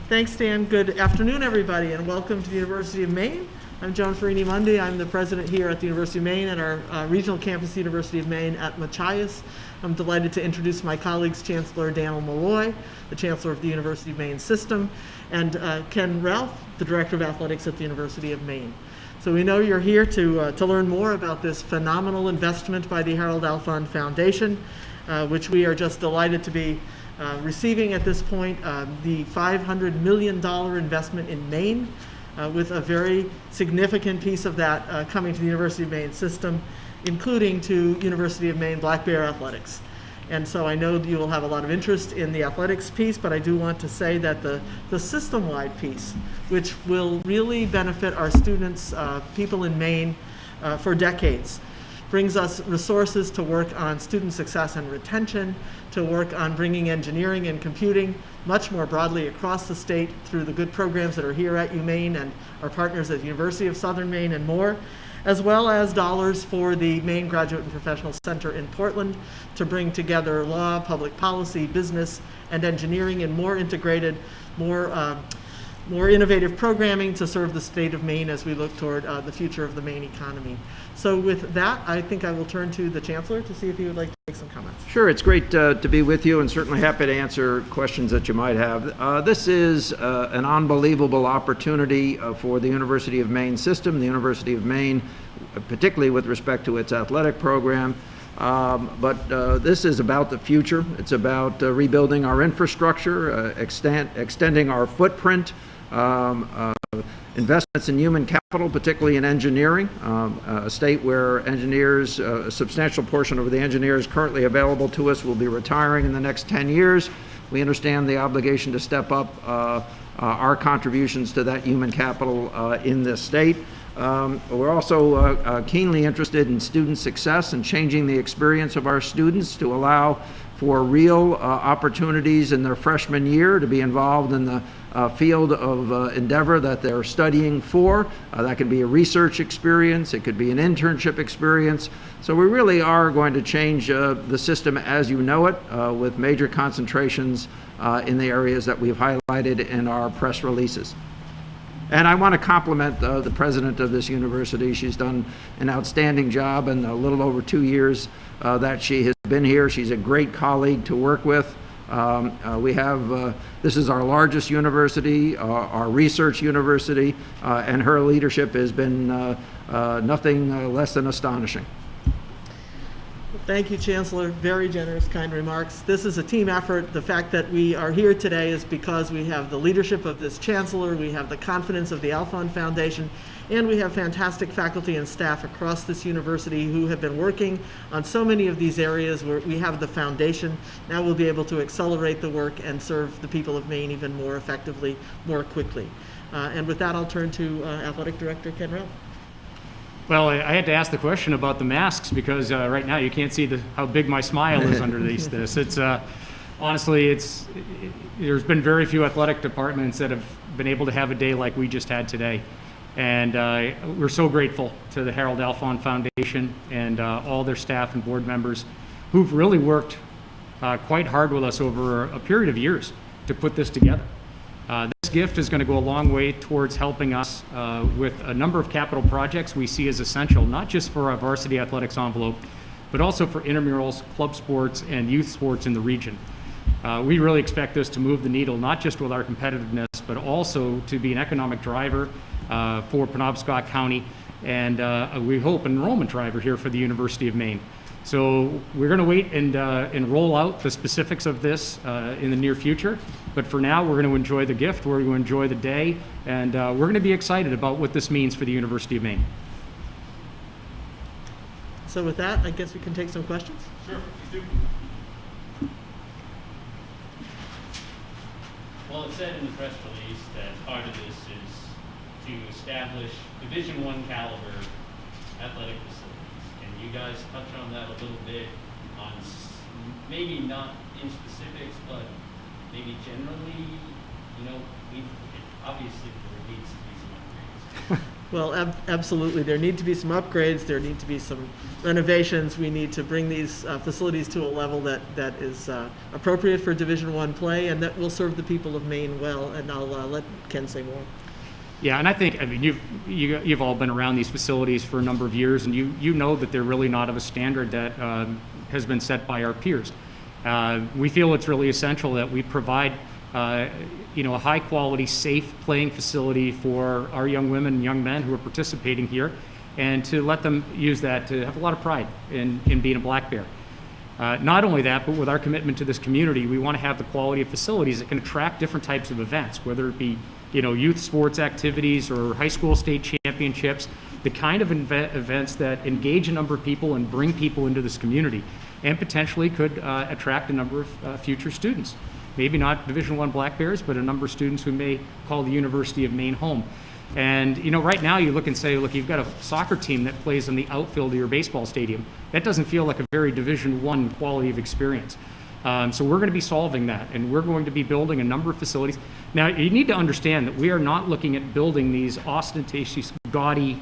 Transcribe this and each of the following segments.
Thanks, Dan. Good afternoon, everybody, and welcome to the University of Maine. I'm John Farini-Mundy. I'm the president here at the University of Maine at our regional campus, University of Maine at Machias. I'm delighted to introduce my colleagues, Chancellor Daniel Malloy, the Chancellor of the University of Maine System, and Ken Ralph, the Director of Athletics at the University of Maine. So we know you're here to learn more about this phenomenal investment by the Harold Alfond Foundation, which we are just delighted to be receiving at this point, the $500 million investment in Maine, with a very significant piece of that coming to the University of Maine System, including to University of Maine Black Bear Athletics. And so I know you will have a lot of interest in the athletics piece, but I do want to say that the system-wide piece, which will really benefit our students, people in Maine, for decades, brings us resources to work on student success and retention, to work on bringing engineering and computing much more broadly across the state through the good programs that are here at UMaine and our partners at the University of Southern Maine and more, as well as dollars for the Maine Graduate and Professional Center in Portland to bring together law, public policy, business, and engineering in more integrated, more innovative programming to serve the state of Maine as we look toward the future of the Maine economy. So with that, I think I will turn to the Chancellor to see if he would like to make some comments. Sure, it's great to be with you and certainly happy to answer questions that you might have. This is an unbelievable opportunity for the University of Maine System, the University of Maine, particularly with respect to its athletic program. But this is about the future. It's about rebuilding our infrastructure, extending our footprint, investments in human capital, particularly in engineering, a state where engineers, a substantial portion of the engineers currently available to us will be retiring in the next 10 years. We understand the obligation to step up our contributions to that human capital in this state. We're also keenly interested in student success and changing the experience of our students to allow for real opportunities in their freshman year to be involved in the field of endeavor that they're studying for. That could be a research experience, it could be an internship experience. So we really are going to change the system as you know it, with major concentrations in the areas that we've highlighted in our press releases. And I want to compliment the president of this university. She's done an outstanding job in a little over 2 years that she has been here. She's a great colleague to work with. This is our largest university, our research university, and her leadership has been nothing less than astonishing. Thank you, Chancellor. Very generous, kind remarks. This is a team effort. The fact that we are here today is because we have the leadership of this Chancellor, we have the confidence of the Alfond Foundation, and we have fantastic faculty and staff across this university who have been working on so many of these areas where we have the foundation. Now we'll be able to accelerate the work and serve the people of Maine even more effectively, more quickly. And with that, I'll turn to Athletic Director Ken Ralph. Well, I had to ask the question about the masks because right now you can't see how big my smile is underneath this. It's honestly, there's been very few athletic departments that have been able to have a day like we just had today. And we're so grateful to the Harold Alfond Foundation and all their staff and board members who've really worked quite hard with us over a period of years to put this together. This gift is going to go a long way towards helping us with a number of capital projects we see as essential, not just for our varsity athletics envelope, but also for intramurals, club sports, and youth sports in the region. We really expect this to move the needle, not just with our competitiveness, but also to be an economic driver for Penobscot County, and we hope an enrollment driver here for the University of Maine. So we're going to wait and roll out the specifics of this in the near future. But for now, we're going to enjoy the gift, we're going to enjoy the day, and we're going to be excited about what this means for the University of Maine. So with that, I guess we can take some questions. Sure, please do. Well, it said in the press release that part of this is to establish Division I caliber athletic facilities. Can you guys touch on that a little bit on maybe not in specifics, but maybe generally, you know, obviously there needs to be some upgrades. Well, absolutely. There need to be some upgrades. There need to be some renovations. We need to bring these facilities to a level that is appropriate for Division I play and that will serve the people of Maine well. And I'll let Ken say more. Yeah, and I think, I mean, you've all been around these facilities for a number of years, and you know that they're really not of a standard that has been set by our peers. We feel it's really essential that we provide a high-quality, safe playing facility for our young women and young men who are participating here, and to let them use that to have a lot of pride in being a Black Bear. Not only that, but with our commitment to this community, we want to have the quality of facilities that can attract different types of events, whether it be youth sports activities or high school state championships, the kind of events that engage a number of people and bring people into this community, and potentially could attract a number of future students. Maybe not Division I Black Bears, but a number of students who may call the University of Maine home. And right now you look and say, look, you've got a soccer team that plays in the outfield of your baseball stadium. That doesn't feel like a very Division I quality of experience. So we're going to be solving that, and we're going to be building a number of facilities. Now, you need to understand that we are not looking at building these ostentatious, gaudy,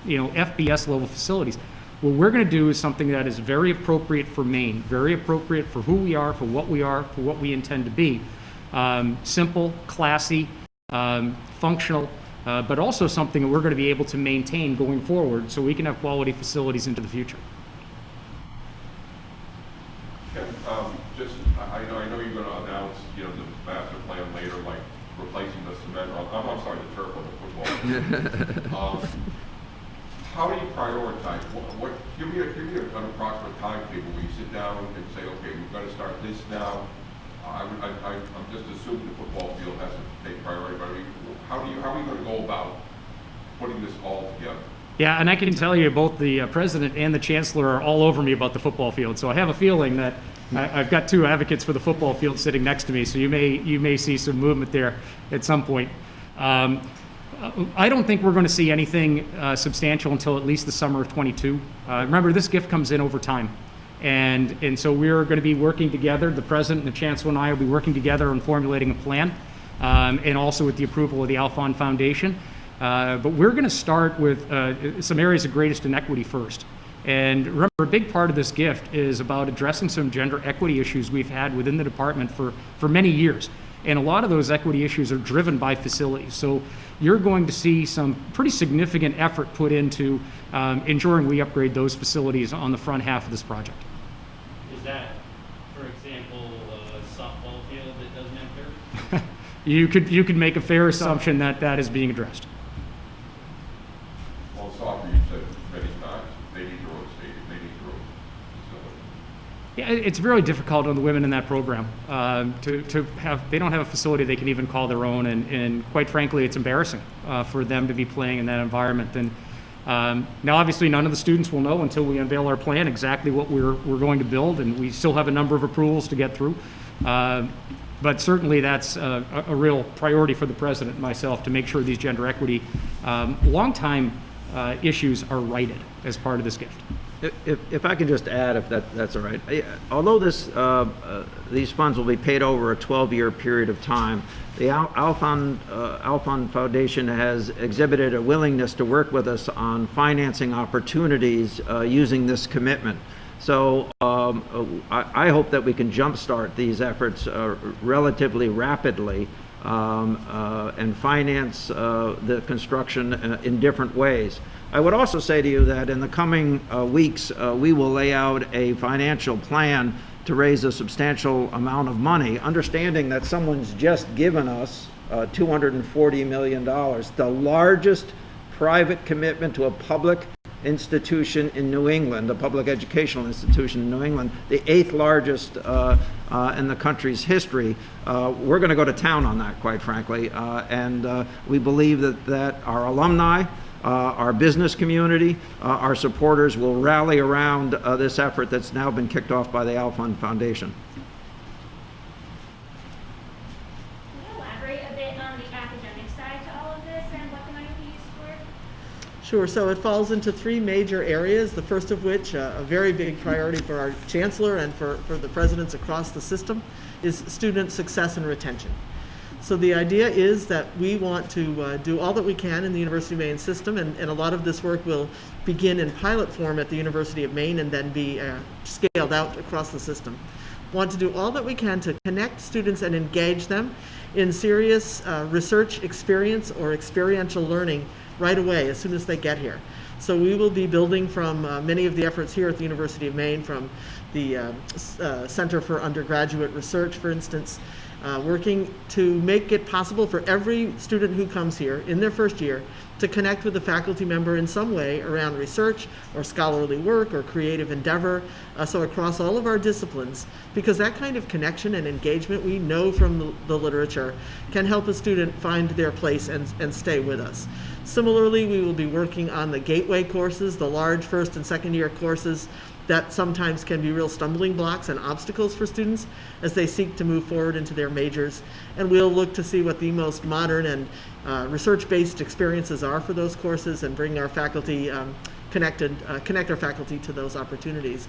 FBS level facilities. What we're going to do is something that is very appropriate for Maine, very appropriate for who we are, for what we intend to be. Simple, classy, functional, but also something that we're going to be able to maintain going forward so we can have quality facilities into the future. I know you're going to announce, the master plan later, like replacing the cement, I'm sorry, the turf on the football. How do you prioritize? Give me an approximate timetable where you sit down and say, okay, we've got to start this now. I'm just assuming the football field has to take priority, but I mean, how are we going to go about putting this all together? Yeah, and I can tell you both the president and the chancellor are all over me about the football field. So I have a feeling that I've got two advocates for the football field sitting next to me. So you may see some movement there at some point. I don't think we're going to see anything substantial until at least the summer of '22. Remember, this gift comes in over time. And so we're going to be working together. The president and the chancellor and I will be working together on formulating a plan, and also with the approval of the Alfond Foundation. But we're going to start with some areas of greatest inequity first. And remember, a big part of this gift is about addressing some gender equity issues we've had within the department for many years. And a lot of those equity issues are driven by facilities. So you're going to see some pretty significant effort put into ensuring we upgrade those facilities on the front half of this project. Is that, for example, a softball field that doesn't have dirt? You could make a fair assumption that is being addressed. Well, soccer, you said many times, they need their own stadium, they need their own facility. Yeah, it's very difficult on the women in that program to have. They don't have a facility they can even call their own, and quite frankly, it's embarrassing for them to be playing in that environment. And now, obviously, none of the students will know until we unveil our plan exactly what we're going to build, and we still have a number of approvals to get through. But certainly, that's a real priority for the president and myself to make sure these gender equity long-time issues are righted as part of this gift. If I can just add, if that's all right. Although these funds will be paid over a 12-year period of time, the Alfond Foundation has exhibited a willingness to work with us on financing opportunities using this commitment. So I hope that we can jumpstart these efforts relatively rapidly and finance the construction in different ways. I would also say to you that in the coming weeks, we will lay out a financial plan to raise a substantial amount of money, understanding that someone's just given us $240 million, the largest private commitment to a public institution in New England, a public educational institution in New England, the 8th largest in the country's history. We're going to go to town on that, quite frankly, and we believe that our alumni, our business community, our supporters will rally around this effort that's now been kicked off by the Alfond Foundation. Can you elaborate a bit on the academic side to all of this and what the money will be used for? Sure. So it falls into three major areas, the first of which, a very big priority for our chancellor and for the presidents across the system, is student success and retention. So the idea is that we want to do all that we can in the University of Maine system, and a lot of this work will begin in pilot form at the University of Maine and then be scaled out across the system. Want to do all that we can to connect students and engage them in serious research experience or experiential learning right away as soon as they get here. So we will be building from many of the efforts here at the University of Maine, from the Center for Undergraduate Research, for instance, working to make it possible for every student who comes here in their first year to connect with a faculty member in some way around research or scholarly work or creative endeavor, so across all of our disciplines, because that kind of connection and engagement, we know from the literature, can help a student find their place and stay with us. Similarly, we will be working on the gateway courses, the large first and second year courses that sometimes can be real stumbling blocks and obstacles for students as they seek to move forward into their majors. And we'll look to see what the most modern and research-based experiences are for those courses and bring our faculty connect our faculty to those opportunities.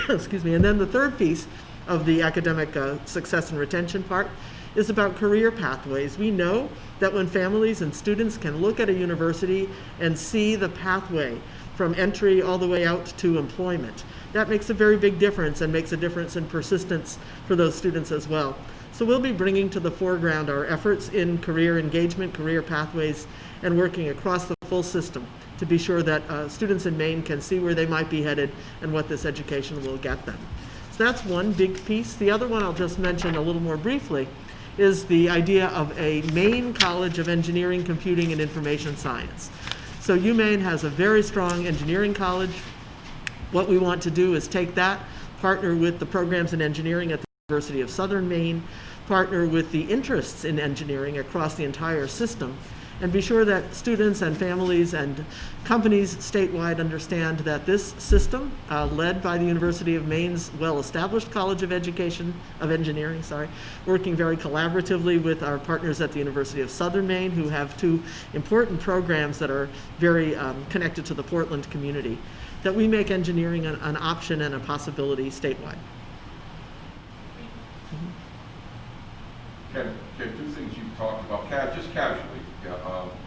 Excuse me. And then the third piece of the academic success and retention part is about career pathways. We know that when families and students can look at a university and see the pathway from entry all the way out to employment, that makes a very big difference and makes a difference in persistence for those students as well. So we'll be bringing to the foreground our efforts in career engagement, career pathways, and working across the full system to be sure that students in Maine can see where they might be headed and what this education will get them. So that's one big piece. The other one I'll just mention a little more briefly is the idea of a Maine College of Engineering, Computing, and Information Science. So UMaine has a very strong engineering college. What we want to do is take that, partner with the programs in engineering at the University of Southern Maine, partner with the interests in engineering across the entire system, and be sure that students and families and companies statewide understand that this system, led by the University of Maine's well-established College of Engineering, working very collaboratively with our partners at the University of Southern Maine, who have two important programs that are very connected to the Portland community, that we make engineering an option and a possibility statewide. Ken, two things you've talked about, just casually,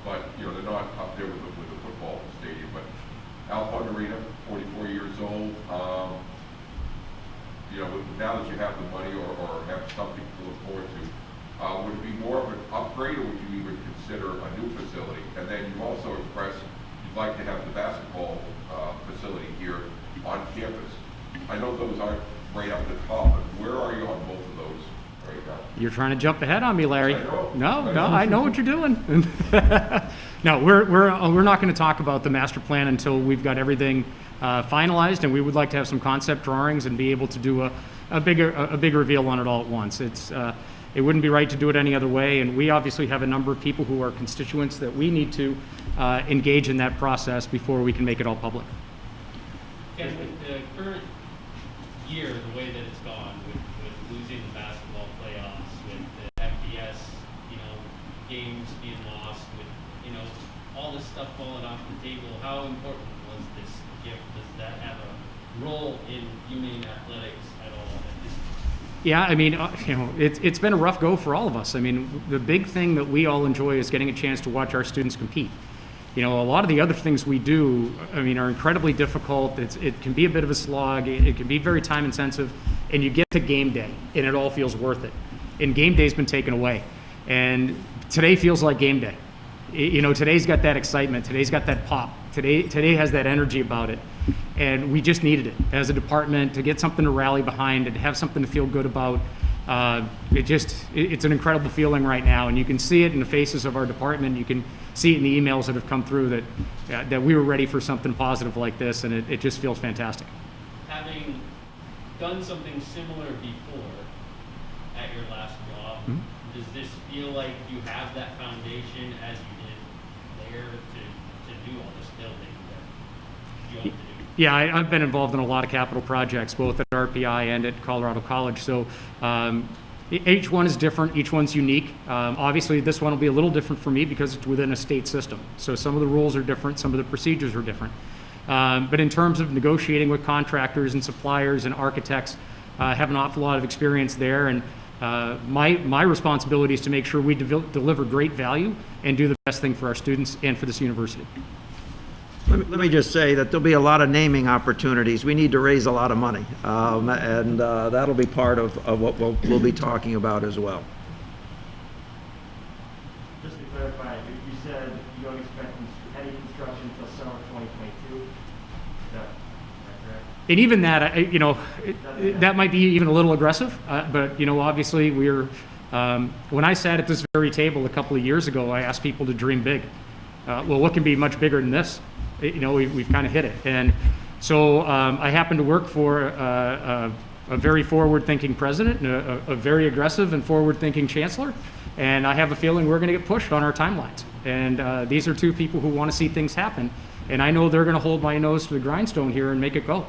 but they're not up there with the football stadium. But Alfond Arena, 44 years old. Now that you have the money or have something to look forward to, would it be more of an upgrade, or would you even consider a new facility? And then you also expressed you'd like to have the basketball facility here on campus. I know those aren't right up the top, but where are you on both of those right now? You're trying to jump ahead on me, Larry. I know. No, I know what you're doing. No, we're not going to talk about the master plan until we've got everything finalized, and we would like to have some concept drawings and be able to do a big reveal on it all at once. It wouldn't be right to do it any other way, and we obviously have a number of people who are constituents that we need to engage in that process before we can make it all public. Ken, with the current year, the way that it's gone, with losing the basketball playoffs, with the FBS, games being lost, with all this stuff falling off the table, how important was this gift? Does that have a role in UMaine athletics at all at this point? Yeah, I mean, it's been a rough go for all of us. I mean, the big thing that we all enjoy is getting a chance to watch our students compete. A lot of the other things we do, are incredibly difficult. It can be a bit of a slog. It can be very time intensive, and you get to game day, and it all feels worth it. And game day's been taken away, and today feels like game day. Today's got that excitement. Today's got that pop. Today has that energy about it, and we just needed it as a department to get something to rally behind and to have something to feel good about. It's an incredible feeling right now, and you can see it in the faces of our department. You can see it in the emails that have come through that we were ready for something positive like this, and it just feels fantastic. Having done something similar before at your last job, does this feel like you have that foundation as you did there to do all this building that you have to do? Yeah, I've been involved in a lot of capital projects, both at RPI and at Colorado College. So each one is different. Each one's unique. Obviously, this one will be a little different for me because it's within a state system. So some of the rules are different. Some of the procedures are different. But in terms of negotiating with contractors and suppliers and architects, I have an awful lot of experience there. And My responsibility is to make sure we deliver great value and do the best thing for our students and for this university. Let me just say that there'll be a lot of naming opportunities. We need to raise a lot of money, and that'll be part of what we'll be talking about as well. Just to clarify, you said you don't expect any construction until summer of 2022. Is that correct? And even that, that might be even a little aggressive, but, obviously we're, when I sat at this very table a couple of years ago, I asked people to dream big. Well, what can be much bigger than this? We've kind of hit it. And so I happen to work for a very forward-thinking president, and a very aggressive and forward-thinking chancellor, and I have a feeling we're going to get pushed on our timelines. And these are two people who want to see things happen, and I know they're going to hold my nose to the grindstone here and make it go.